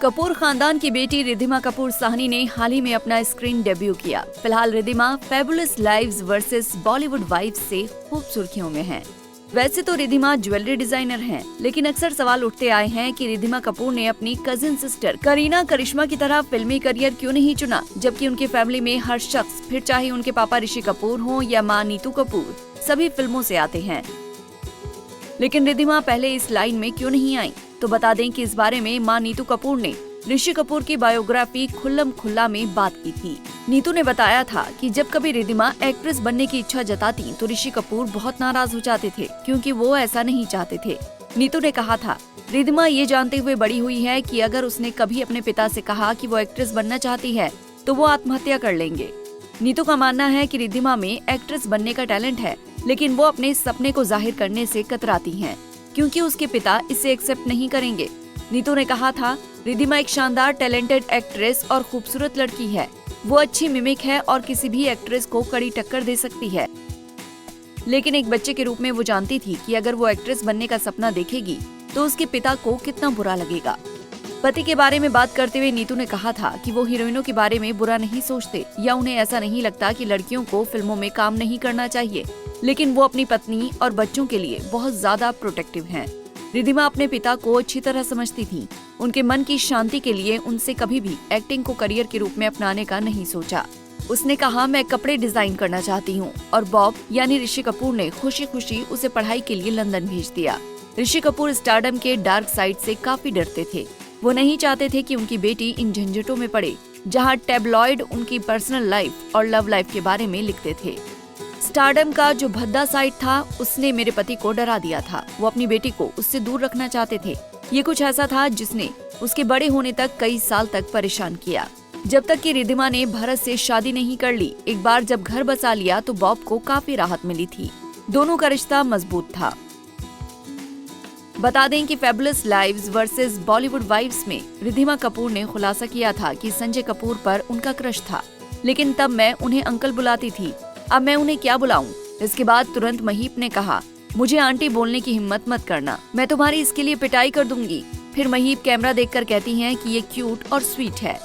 कपूर खानदान की बेटी रिद्धिमा कपूर साहनी ने हाल ही में अपना स्क्रीन डेब्यू किया। फिलहाल Riddhima Fabulous Lives versus Bollywood Wives से खूब सुर्खियों में हैं। वैसे तो रिद्धिमा ज्वेलरी डिजाइनर हैं, लेकिन अक्सर सवाल उठते आए हैं कि रिद्धिमा कपूर ने अपनी कजिन सिस्टर करीना करिश्मा की तरह फिल्मी करियर क्यों नहीं चुना, जबकि उनकी फैमिली में हर शख्स, फिर चाहे उनके पापा ऋषि कपूर हों या मां नीतू कपूर, सभी फिल्मों से आते हैं। लेकिन रिद्धिमा पहले इस लाइन में क्यों नहीं आई? तो बता दें कि इस बारे में मां नीतू कपूर ने ऋषि कपूर की बायोग्राफी खुल्लम खुल्ला में बात की थी। नीतू ने बताया था कि जब कभी रिद्धिमा एक्ट्रेस बनने की इच्छा जताती तो ऋषि कपूर बहुत नाराज हो जाते थे, क्योंकि वो ऐसा नहीं चाहते थे। नीतू ने कहा था, रिद्धिमा ये जानते हुए बड़ी हुई है कि अगर उसने कभी अपने पिता से कहा कि वो एक्ट्रेस बनना चाहती है तो वो आत्महत्या कर लेंगे। नीतू का मानना है कि रिद्धिमा में एक्ट्रेस बनने का टैलेंट है, लेकिन वो अपने सपने को जाहिर करने से कतराती हैं, क्योंकि उसके पिता इसे एक्सेप्ट नहीं करेंगे। नीतू ने कहा था, रिद्धिमा एक शानदार टैलेंटेड एक्ट्रेस और खूबसूरत लड़की है। वो अच्छी मिमिक है और किसी भी एक्ट्रेस को कड़ी टक्कर दे सकती है। लेकिन एक बच्चे के रूप में वो जानती थी कि अगर वो एक्ट्रेस बनने का सपना देखेगी तो उसके पिता को कितना बुरा लगेगा। पति के बारे में बात करते हुए नीतू ने कहा था कि वो हीरोइनों के बारे में बुरा नहीं सोचते या उन्हें ऐसा नहीं लगता कि लड़कियों को फिल्मों में काम नहीं करना चाहिए, लेकिन वो अपनी पत्नी और बच्चों के लिए बहुत ज्यादा प्रोटेक्टिव हैं। रिद्धिमा अपने पिता को अच्छी तरह समझती थी। उनके मन की शांति के लिए उनसे कभी भी एक्टिंग को करियर के रूप में अपनाने का नहीं सोचा। उसने कहा, मैं कपड़े डिजाइन करना चाहती हूँ, और बॉब यानी ऋषि कपूर ने खुशी खुशी उसे पढ़ाई के लिए लंदन भेज दिया। ऋषि कपूर स्टारडम के डार्क साइड से काफी डरते थे। वो नहीं चाहते थे कि उनकी बेटी इन झंझटों में पड़े, जहाँ टैबलॉइड उनकी पर्सनल लाइफ और लव लाइफ के बारे में लिखते थे। स्टारडम का जो भद्दा साइड था, उसने मेरे पति को डरा दिया था। वो अपनी बेटी को उससे दूर रखना चाहते थे। ये कुछ ऐसा था जिसने उसके बड़े होने तक कई साल तक परेशान किया, जब तक कि रिद्धिमा ने भरत से शादी नहीं कर ली। एक बार जब घर बसा लिया तो बॉब को काफी राहत मिली थी। दोनों का रिश्ता मजबूत था। बता दें कि Fabulous Lives versus Bollywood Wives में रिद्धिमा कपूर ने खुलासा किया था कि संजय कपूर पर उनका क्रश था, लेकिन तब मैं उन्हें अंकल बुलाती थी, अब मैं उन्हें क्या बुलाऊं? इसके बाद तुरंत महीप ने कहा, मुझे आंटी बोलने की हिम्मत मत करना, मैं तुम्हारी इसके लिए पिटाई कर दूंगी। फिर महीप कैमरा देखकर कहती हैं कि ये क्यूट और स्वीट है।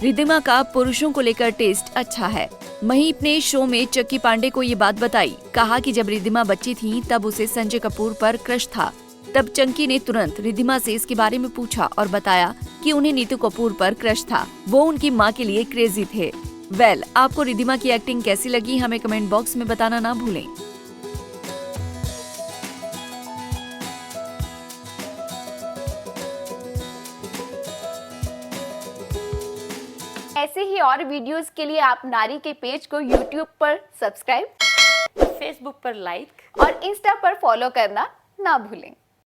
रिद्धिमा का पुरुषों को लेकर टेस्ट अच्छा है। महीप ने शो में चक्की पांडे को ये बात बताई। कहा कि जब रिद्धिमा बच्ची थी तब उसे संजय कपूर पर क्रश था। तब चंकी ने तुरंत रिद्धिमा से इसके बारे में पूछा और बताया कि उन्हें नीतू कपूर पर क्रश था। वो उनकी माँ के लिए क्रेजी थे। आपको रिद्धिमा की एक्टिंग कैसी लगी, हमें कमेंट बॉक्स में बताना ना भूलें। ऐसे ही और वीडियोस के लिए आप नारी के पेज को YouTube पर सब्सक्राइब, फेसबुक पर लाइक और इंस्टा पर फॉलो करना ना भूलें।